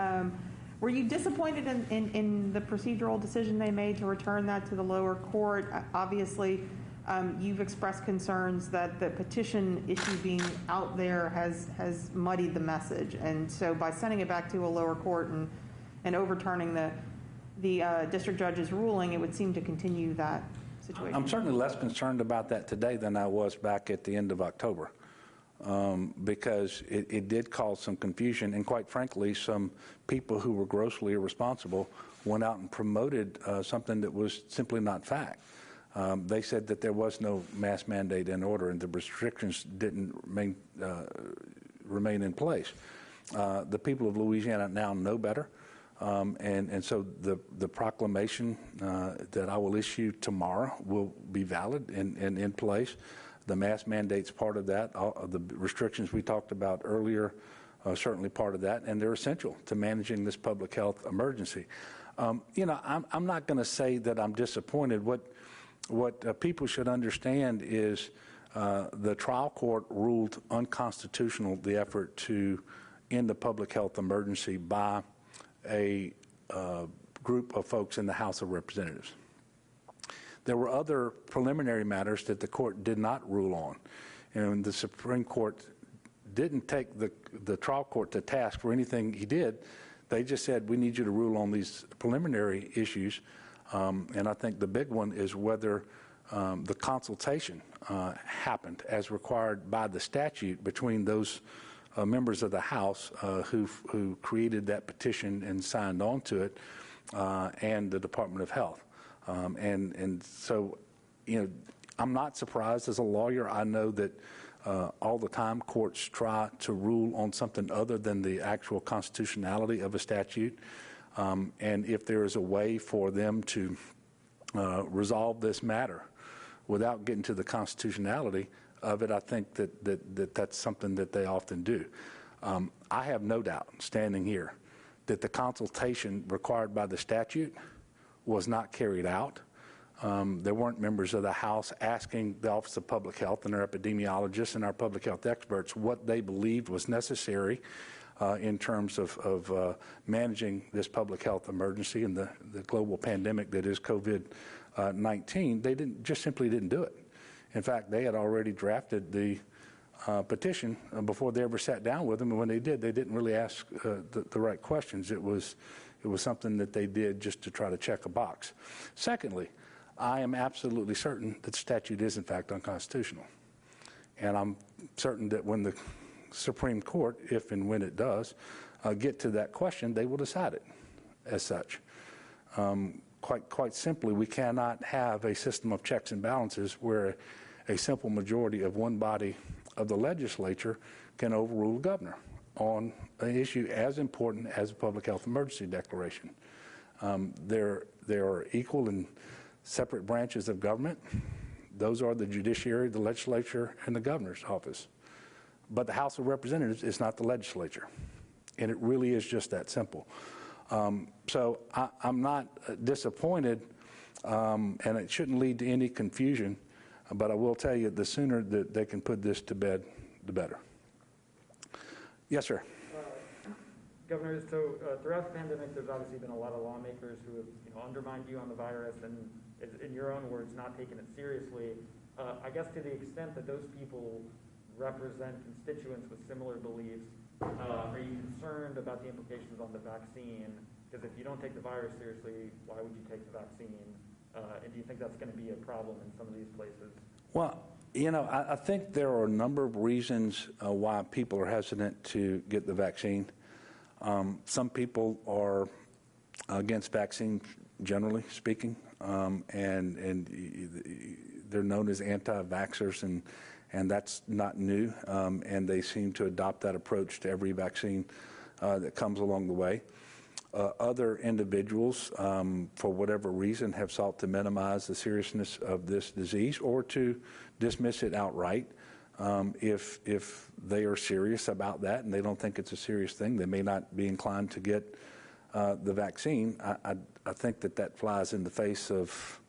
were you disappointed in the procedural decision they made to return that to the lower court? Obviously, you've expressed concerns that the petition issue being out there has muddied the message. And so by sending it back to a lower court and overturning the district judge's ruling, it would seem to continue that situation. I'm certainly less concerned about that today than I was back at the end of October. Because it did cause some confusion, and quite frankly, some people who were grossly irresponsible went out and promoted something that was simply not fact. They said that there was no mask mandate in order and the restrictions didn't remain in place. The people of Louisiana now know better, and so the proclamation that I will issue tomorrow will be valid and in place. The mask mandate's part of that. The restrictions we talked about earlier are certainly part of that, and they're essential to managing this public health emergency. You know, I'm not going to say that I'm disappointed. What people should understand is the trial court ruled unconstitutional the effort to end the public health emergency by a group of folks in the House of Representatives. There were other preliminary matters that the court did not rule on. And the Supreme Court didn't take the trial court to task for anything he did. They just said, we need you to rule on these preliminary issues. And I think the big one is whether the consultation happened as required by the statute between those members of the House who created that petition and signed on to it and the Department of Health. And so, you know, I'm not surprised as a lawyer. I know that all the time courts try to rule on something other than the actual constitutionality of a statute. And if there is a way for them to resolve this matter without getting to the constitutionality of it, I think that's something that they often do. I have no doubt, standing here, that the consultation required by the statute was not carried out. There weren't members of the House asking the Office of Public Health and our epidemiologists and our public health experts what they believed was necessary in terms of managing this public health emergency and the global pandemic that is COVID-19. They simply didn't do it. In fact, they had already drafted the petition before they ever sat down with them, and when they did, they didn't really ask the right questions. It was something that they did just to try to check a box. Secondly, I am absolutely certain that the statute is in fact unconstitutional. And I'm certain that when the Supreme Court, if and when it does, get to that question, they will decide it as such. Quite simply, we cannot have a system of checks and balances where a simple majority of one body of the legislature can overrule the governor on an issue as important as a public health emergency declaration. There are equal and separate branches of government. Those are the judiciary, the legislature, and the governor's office. But the House of Representatives is not the legislature. And it really is just that simple. So I'm not disappointed, and it shouldn't lead to any confusion, but I will tell you, the sooner that they can put this to bed, the better. Yes, sir. Governor, so throughout the pandemic, there's obviously been a lot of lawmakers who have undermined you on the virus and, in your own words, not taken it seriously. I guess to the extent that those people represent constituents with similar beliefs, are you concerned about the implications on the vaccine? Because if you don't take the virus seriously, why would you take the vaccine? And do you think that's going to be a problem in some of these places? Well, I think there are a number of reasons why people are hesitant to get the vaccine. Some people are against vaccines, generally speaking, and they're known as anti-vaxxers, and that's not new, and they seem to adopt that approach to every vaccine that comes along the way. Other individuals, for whatever reason, have sought to minimize the seriousness of this disease or to dismiss it outright. If they are serious about that and they don't think it's a serious thing, they may not be inclined to get the vaccine. I think that flies in the face of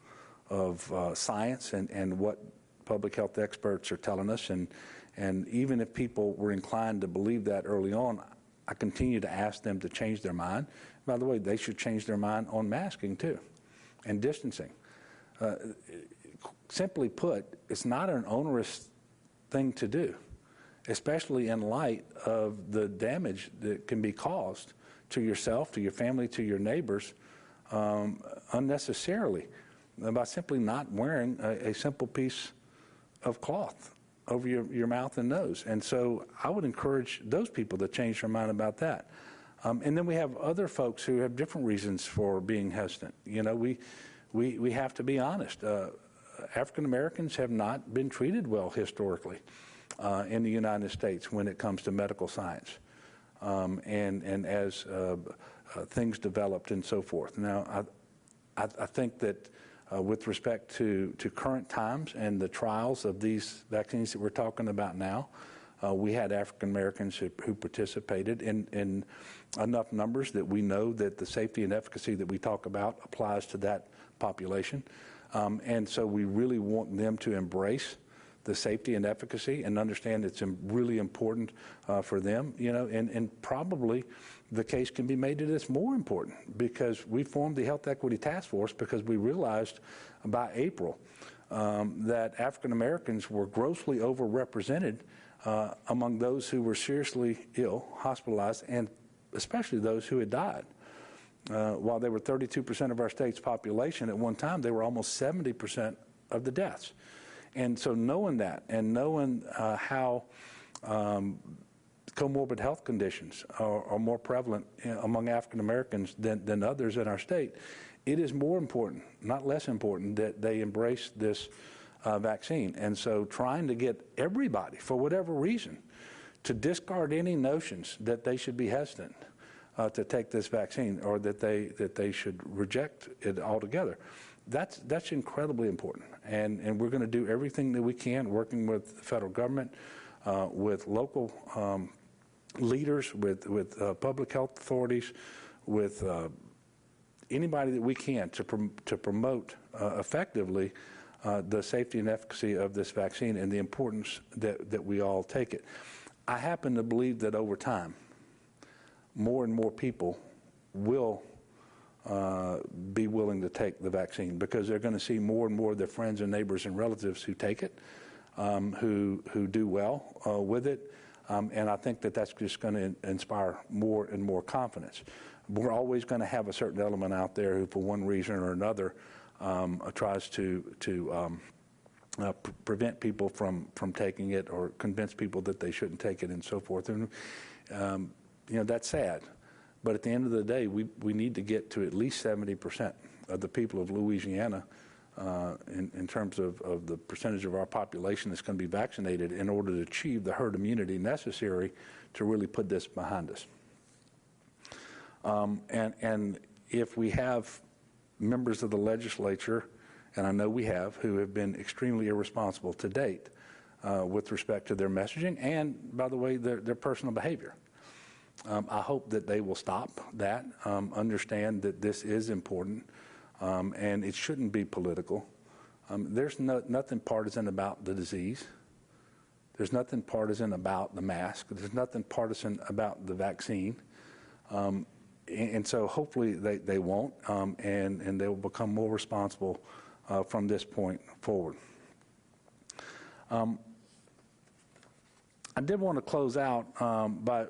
science and what public health experts are telling us. And even if people were inclined to believe that early on, I continue to ask them to change their mind. By the way, they should change their mind on masking too and distancing. Simply put, it's not an onerous thing to do, especially in light of the damage that can be caused to yourself, to your family, to your neighbors unnecessarily by simply not wearing a simple piece of cloth over your mouth and nose. And so I would encourage those people to change their mind about that. And then we have other folks who have different reasons for being hesitant. You know, we have to be honest. African Americans have not been treated well historically in the United States when it comes to medical science. And as things developed and so forth. Now, I think that with respect to current times and the trials of these vaccines that we're talking about now, we had African Americans who participated in enough numbers that we know that the safety and efficacy that we talk about applies to that population. And so we really want them to embrace the safety and efficacy and understand it's really important for them, you know, and probably the case can be made that it's more important because we formed the Health Equity Task Force because we realized by April that African Americans were grossly overrepresented among those who were seriously ill, hospitalized, and especially those who had died. While they were 32% of our state's population at one time, they were almost 70% of the deaths. And so knowing that and knowing how comorbid health conditions are more prevalent among African Americans than others in our state, it is more important, not less important, that they embrace this vaccine. And so trying to get everybody, for whatever reason, to discard any notions that they should be hesitant to take this vaccine or that they should reject it altogether. That's incredibly important, and we're going to do everything that we can, working with the federal government, with local leaders, with public health authorities, with anybody that we can to promote effectively the safety and efficacy of this vaccine and the importance that we all take it. I happen to believe that over time, more and more people will be willing to take the vaccine because they're going to see more and more of their friends and neighbors and relatives who take it, who do well with it, and I think that's just going to inspire more and more confidence. We're always going to have a certain element out there who, for one reason or another, tries to prevent people from taking it or convince people that they shouldn't take it and so forth. And you know, that's sad. But at the end of the day, we need to get to at least 70% of the people of Louisiana in terms of the percentage of our population that's going to be vaccinated in order to achieve the herd immunity necessary to really put this behind us. And if we have members of the legislature, and I know we have, who have been extremely irresponsible to date with respect to their messaging and, by the way, their personal behavior. I hope that they will stop that, understand that this is important, and it shouldn't be political. There's nothing partisan about the disease. There's nothing partisan about the mask. There's nothing partisan about the vaccine. And so hopefully they won't, and they will become more responsible from this point forward. I did want to close out by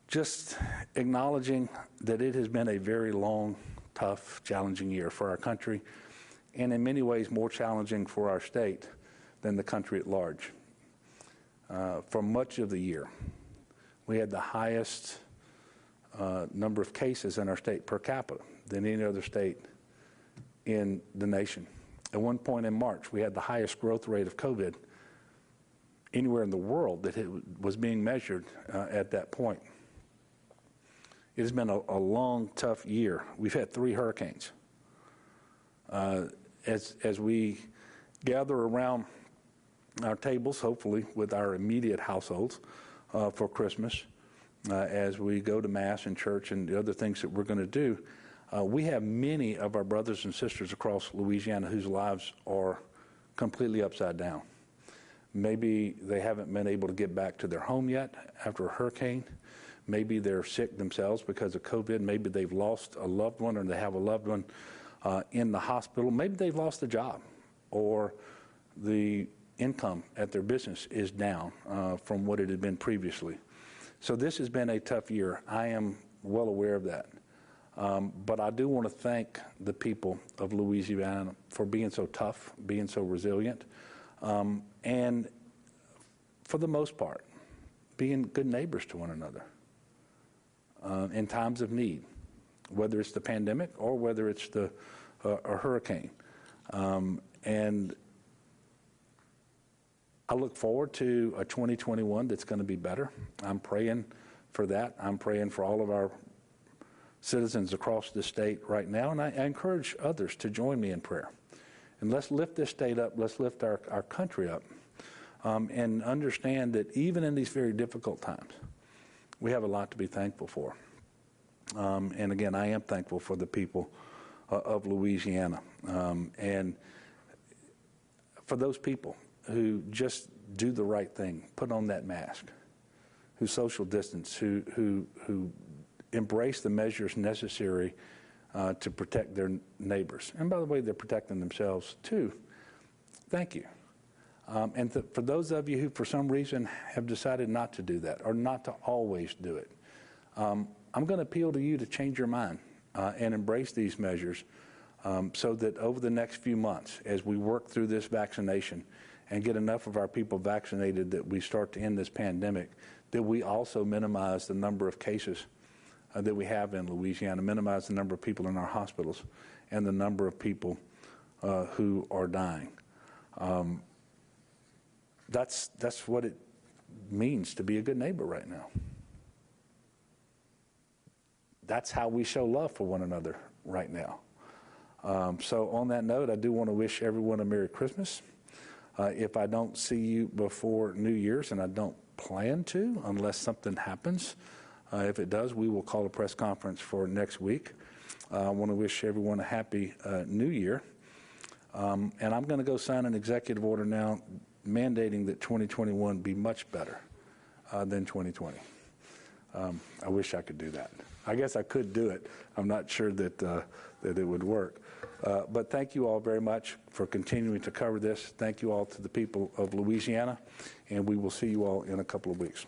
just acknowledging that it has been a very long, tough, challenging year for our country, and in many ways more challenging for our state than the country at large. For much of the year, we had the highest number of cases in our state per capita than any other state in the nation. At one point in March, we had the highest growth rate of COVID anywhere in the world that it was being measured at that point. It has been a long, tough year. We've had 3 hurricanes. As we gather around our tables, hopefully with our immediate households for Christmas, as we go to Mass and church and the other things that we're going to do, we have many of our brothers and sisters across Louisiana whose lives are completely upside down. Maybe they haven't been able to get back to their home yet after a hurricane. Maybe they're sick themselves because of COVID. Maybe they've lost a loved one, or they have a loved one in the hospital. Maybe they've lost a job, or the income at their business is down from what it had been previously. So this has been a tough year. I am well aware of that. But I do want to thank the people of Louisiana for being so tough, being so resilient, and for the most part, being good neighbors to one another in times of need, whether it's the pandemic or whether it's a hurricane. And I look forward to a 2021 that's going to be better. I'm praying for that. I'm praying for all of our citizens across the state right now, and I encourage others to join me in prayer. And let's lift this state up. Let's lift our country up, and understand that even in these very difficult times, we have a lot to be thankful for. And again, I am thankful for the people of Louisiana, and for those people who just do the right thing, put on that mask, who social distance, who embrace the measures necessary to protect their neighbors. And by the way, they're protecting themselves too. Thank you. And for those of you who for some reason have decided not to do that, or not to always do it, I'm going to appeal to you to change your mind and embrace these measures, so that over the next few months, as we work through this vaccination and get enough of our people vaccinated that we start to end this pandemic, that we also minimize the number of cases that we have in Louisiana, minimize the number of people in our hospitals and the number of people who are dying. That's what it means to be a good neighbor right now. That's how we show love for one another right now. So on that note, I do want to wish everyone a Merry Christmas. If I don't see you before New Year's, and I don't plan to unless something happens, if it does, we will call a press conference for next week. I want to wish everyone a happy New Year. And I'm going to go sign an executive order now mandating that 2021 be much better than 2020. I wish I could do that. I guess I could do it. I'm not sure that, that it would work. But thank you all very much for continuing to cover this. Thank you all to the people of Louisiana, and we will see you all in a couple of weeks.